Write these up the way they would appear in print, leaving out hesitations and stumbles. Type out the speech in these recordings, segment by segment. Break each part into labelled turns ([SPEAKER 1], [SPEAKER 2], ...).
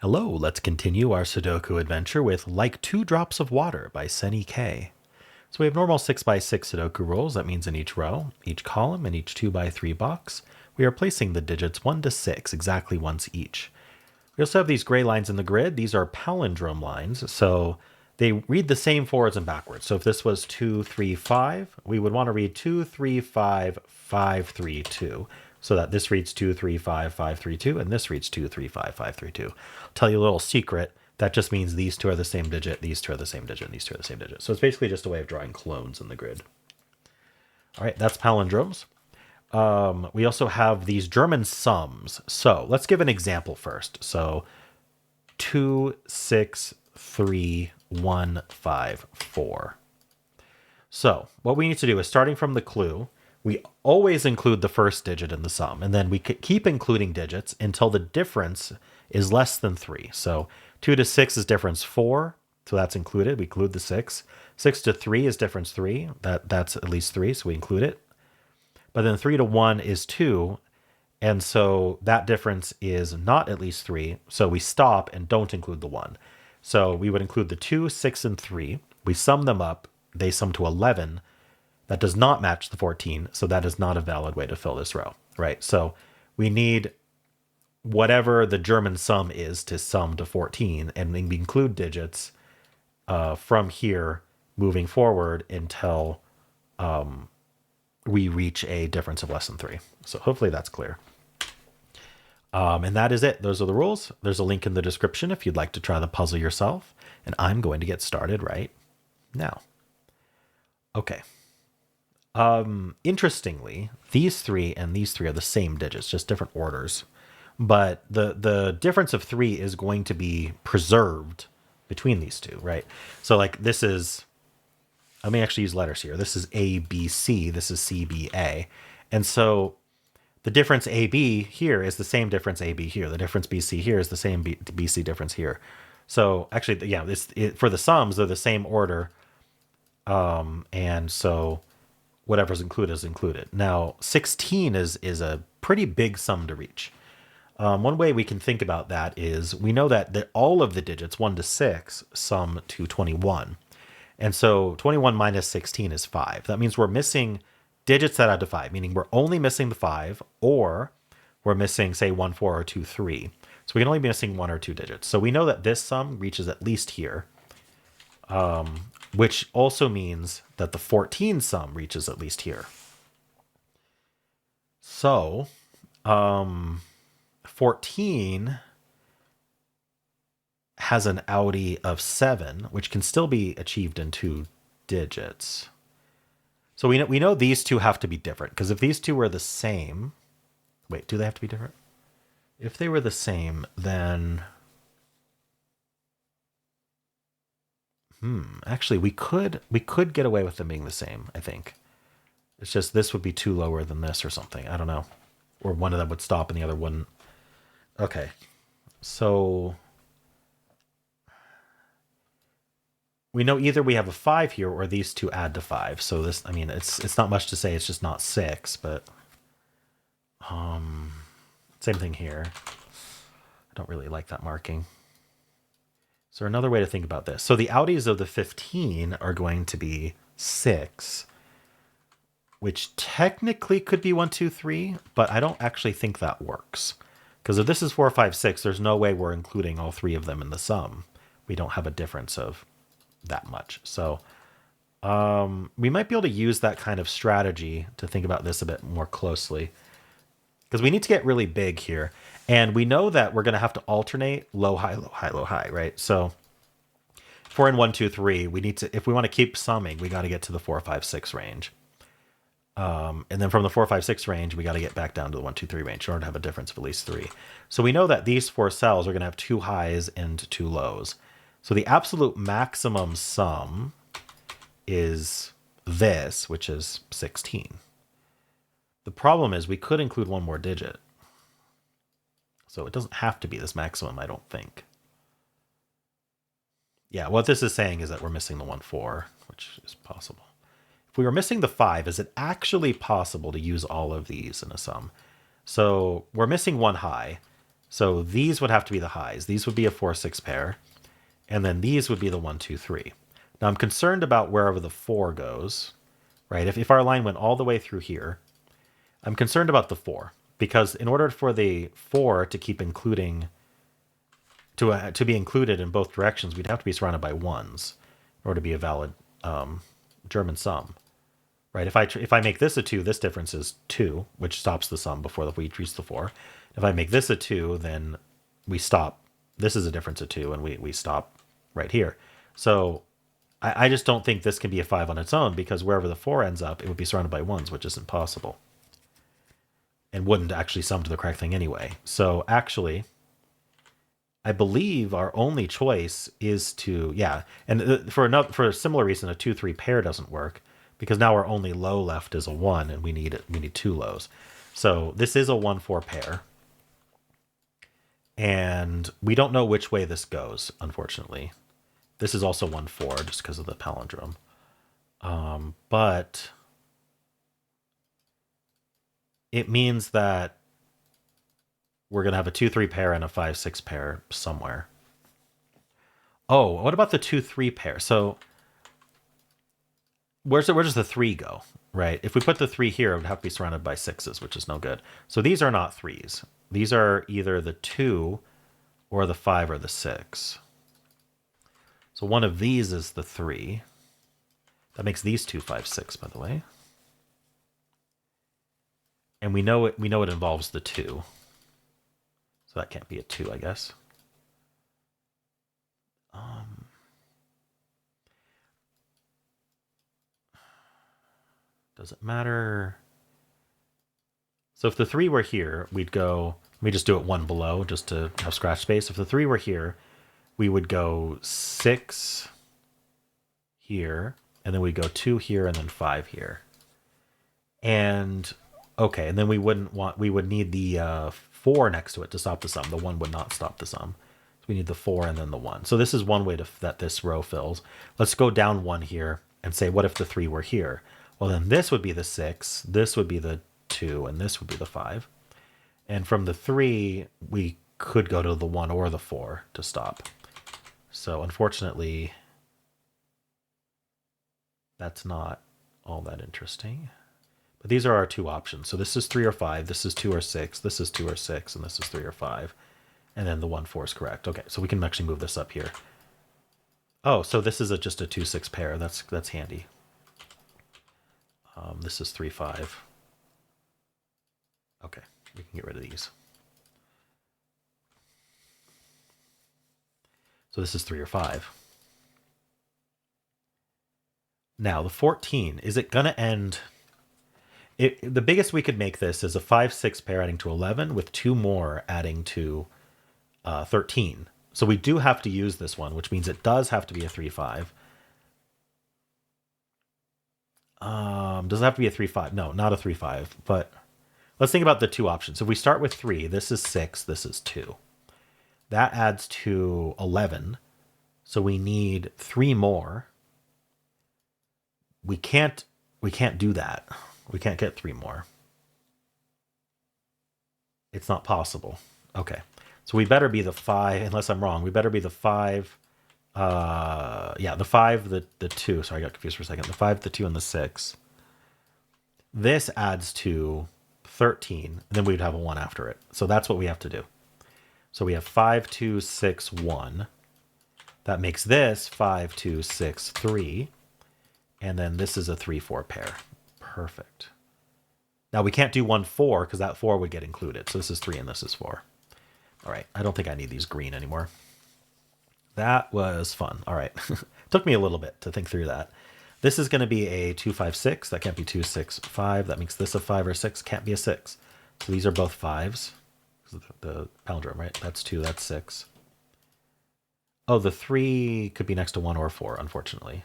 [SPEAKER 1] Hello, let's continue our Sudoku adventure with Like Two Drops of Water by SennyK. So we have normal 6x6 Sudoku rules. That means in each row, each column, and each 2x3 box, we are placing the digits 1 to 6 exactly once each. We also have these gray lines in the grid. These are palindrome lines, so they read the same forwards and backwards. So if this was 2, 3, 5, we would want to read 2, 3, 5, 5, 3, 2. So that this reads 2, 3, 5, 5, 3, 2, and this reads 2, 3, 5, 5, 3, 2. I'll tell you a little secret. That just means these two are the same digit, these two are the same digit, and these two are the same digit. So it's basically just a way of drawing clones in the grid. All right, that's palindromes. We also have these German sums. So let's give an example first. So 2, 6, 3, 1, 5, 4. So what we need to do is, starting from the clue, we always include the first digit in the sum, and then we keep including digits until the difference is less than 3. So 2 to 6 is difference 4, so that's included. We include the 6. 6 to 3 is difference 3. That's at least 3, so we include it. But then 3 to 1 is 2, and so that difference is not at least 3, so we stop and don't include the 1. So we would include the 2, 6, and 3. We sum them up. They sum to 11. That does not match the 14, so that is not a valid way to fill this row, right? So we need whatever the German sum is to sum to 14, and we include digits from here moving forward until we reach a difference of less than 3. So hopefully that's clear. And that is it. Those are the rules. There's a link in the description if you'd like to try the puzzle yourself. And I'm going to get started right now. Okay. Interestingly, these three and these three are the same digits, just different orders. But the difference of 3 is going to be preserved between these two, right? So like this is, let me actually use letters here. This is A, B, C. This is C, B, A. And so the difference AB here is the same difference AB here. The difference BC here is the same BC difference here. So actually, yeah, for the sums, they're the same order. And so whatever's included is included. Now, 16 is a pretty big sum to reach. One way we can think about that is we know that all of the digits, 1 to 6, sum to 21. And so 21 minus 16 is 5. That means we're missing digits that add to 5, meaning we're only missing the 5, or we're missing, say, 1, 4, or 2, 3. So we can only be missing 1 or 2 digits. So we know that this sum reaches at least here, which also means that the 14 sum reaches at least here. So 14 has an outie of 7, which can still be achieved in 2 digits. So we know these two have to be different, because if these two were the same, wait, do they have to be different? If they were the same, then actually we could get away with them being the same, I think. It's just this would be 2 lower than this or something. I don't know. Or one of them would stop and the other wouldn't. Okay. So we know either we have a 5 here or these two add to 5. So this, I mean, it's not much to say. It's just not 6, but same thing here. I don't really like that marking. So another way to think about this. So the outies of the 15 are going to be 6, which technically could be 1, 2, 3, but I don't actually think that works. Because if this is 4, 5, 6, there's no way we're including all 3 of them in the sum. We don't have a difference of that much. So we might be able to use that kind of strategy to think about this a bit more closely, because we need to get really big here. And we know that we're going to have to alternate low, high, low, high, low, high, right? So if we're in 1, 2, 3, we need to, if we want to keep summing, we got to get to the 4, 5, 6 range. And then from the 4, 5, 6 range, we got to get back down to the 1, 2, 3 range in order to have a difference of at least 3. So we know that these 4 cells are going to have 2 highs and 2 lows. So the absolute maximum sum is this, which is 16. The problem is we could include one more digit. So it doesn't have to be this maximum, I don't think. Yeah, what this is saying is that we're missing the 1, 4, which is possible. If we were missing the 5, is it actually possible to use all of these in a sum? So we're missing 1 high. So these would have to be the highs. These would be a 4-6 pair. And then these would be the 1, 2, 3. Now I'm concerned about wherever the 4 goes, right? If our line went all the way through here, I'm concerned about the 4. Because in order for the 4 to keep including, to be included in both directions, we'd have to be surrounded by 1s in order to be a valid German sum. Right? If I make this a 2, this difference is 2, which stops the sum before we reach the 4. If I make this a 2, then we stop. This is a difference of 2, and we stop right here. So I just don't think this can be a 5 on its own, because wherever the 4 ends up, it would be surrounded by 1s, which isn't possible. And wouldn't actually sum to the correct thing anyway. So actually, I believe our only choice is to, yeah. And for a similar reason, a 2-3 pair doesn't work, because now our only low left is a 1, and we need 2 lows. So this is a 1-4 pair. And we don't know which way this goes, unfortunately. This is also 1-4, just because of the palindrome. But it means that we're going to have a 2-3 pair and a 5-6 pair somewhere. Oh, what about the 2-3 pair? So where does the 3 go, right? If we put the 3 here, it would have to be surrounded by 6s, which is no good. So these are not 3s. These are either the 2 or the 5 or the 6. So one of these is the 3. That makes these 2 5, 6, by the way. And we know it involves the 2. So that can't be a 2, I guess. Does it matter? So if the 3 were here, we'd go, let me just do it 1 below just to have scratch space. If the 3 were here, we would go 6 here, and then we'd go 2 here, and then 5 here. And okay, and then we would need the 4 next to it to stop the sum. The 1 would not stop the sum. So we need the 4 and then the 1. So this is one way that this row fills. Let's go down 1 here and say, what if the 3 were here? Well, then this would be the 6, this would be the 2, and this would be the 5. And from the 3, we could go to the 1 or the 4 to stop. So unfortunately, that's not all that interesting. But these are our 2 options. So this is 3 or 5, this is 2 or 6, this is 2 or 6, and this is 3 or 5. And then the 1-4 is correct. Okay, so we can actually move this up here. Oh, so this is just a 2-6 pair. That's handy. This is 3-5. Okay, we can get rid of these. So this is 3 or 5. Now the 14, is it going to end? The biggest we could make this is a 5-6 pair adding to 11 with 2 more adding to 13. So we do have to use this one, which means it does have to be a 3-5. Does it have to be a 3-5? No, not a 3-5. But let's think about the 2 options. If we start with 3, this is 6, this is 2. That adds to 11. So we need 3 more. We can't do that. We can't get 3 more. It's not possible. Okay. So we better be the 5, unless I'm wrong. We better be the 5. Yeah, the 5, the 2. Sorry, I got confused for a second. The 5, the 2, and the 6. This adds to 13, and then we'd have a 1 after it. So that's what we have to do. So we have 5, 2, 6, 1. That makes this 5, 2, 6, 3. And then this is a 3-4 pair. Perfect. Now we can't do 1-4 because that 4 would get included. So this is 3 and this is 4. All right. I don't think I need these green anymore. That was fun. All right. Took me a little bit to think through that. This is going to be a 2, 5, 6. That can't be 2, 6, 5. That makes this a 5 or 6. Can't be a 6. So these are both 5s. The palindrome, right? That's 2. That's 6. Oh, the 3 could be next to 1 or 4, unfortunately.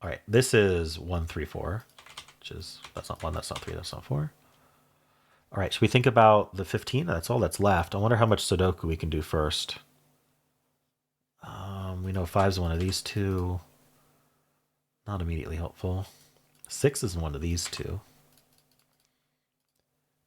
[SPEAKER 1] All right. This is 1, 3, 4, which is, that's not 1, that's not 3, that's not 4. All right. Should we think about the 15? That's all that's left. I wonder how much Sudoku we can do first. We know 5 is one of these 2. Not immediately helpful. 6 is one of these 2.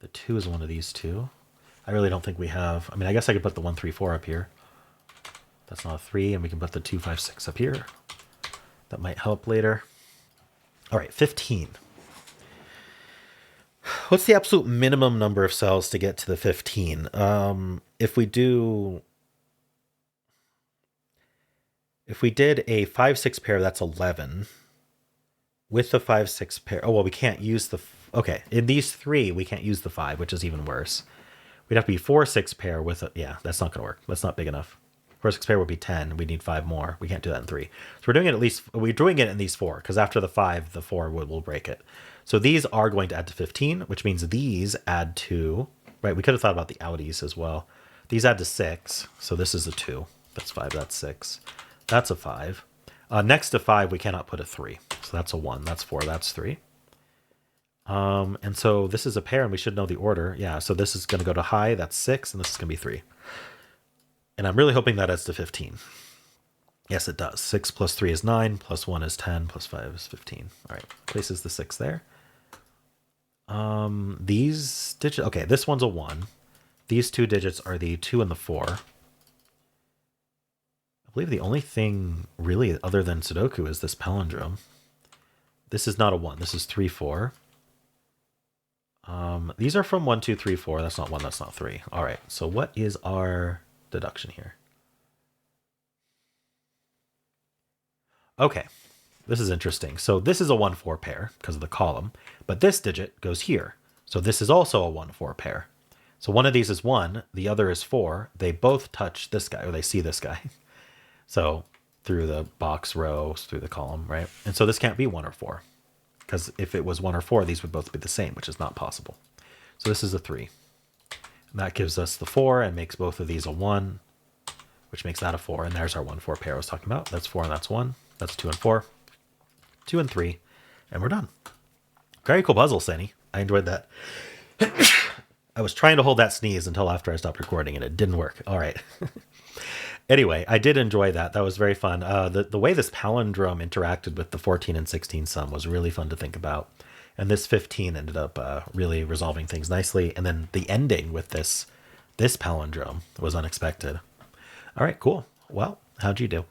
[SPEAKER 1] The 2 is one of these two. I really don't think we have... I mean, I guess I could put the 1, 3, 4 up here. That's not a 3, and we can put the 2, 5, 6 up here. That might help later. All right, 15. What's the absolute minimum number of cells to get to the 15? If we did a 5, 6 pair, that's 11. With the 5, 6 pair... Oh, well, we can't use the... Okay, in these 3, we can't use the 5, which is even worse. We'd have to be 4, 6 pair with a... Yeah, that's not going to work. That's not big enough. 4, 6 pair would be 10. We need 5 more. We can't do that in 3. So we're doing it at least... We're doing it in these 4, because after the 5, the 4 will break it. So these are going to add to 15, which means these add to... Right, we could have thought about the outies as well. These add to 6, so this is a 2. That's 5, that's 6. That's a 5. Next to 5, we cannot put a 3. So that's a 1, that's 4, that's 3. And so this is a pair, and we should know the order. Yeah, so this is going to go to high, that's 6, and this is going to be 3. And I'm really hoping that adds to 15. Yes, it does. 6 plus 3 is 9, plus 1 is 10, plus 5 is 15. All right, places the 6 there. These digits... Okay, this one's a 1. These 2 digits are the 2 and the 4. I believe the only thing really other than Sudoku is this palindrome. This is not a 1. This is 3, 4. These are from 1, 2, 3, 4. That's not 1. That's not 3. All right. So what is our deduction here? Okay. This is interesting. So this is a 1, 4 pair because of the column, but this digit goes here. So this is also a 1, 4 pair. So one of these is 1. The other is 4. They both touch this guy, or they see this guy. So through the box row, through the column, right? And so this can't be 1 or 4. Because if it was 1 or 4, these would both be the same, which is not possible. So this is a 3. And that gives us the 4 and makes both of these a 1, which makes that a 4. And there's our 1, 4 pair I was talking about. That's 4 and that's 1. That's 2 and 4. 2 and 3. And we're done. Very cool puzzle, Senny. I enjoyed that. I was trying to hold that sneeze until after I stopped recording, and it didn't work. All right. Anyway, I did enjoy that. That was very fun. The way this palindrome interacted with the 14 and 16 sum was really fun to think about. And this 15 ended up really resolving things nicely. And then the ending with this palindrome was unexpected. All right, cool. Well, how'd you do?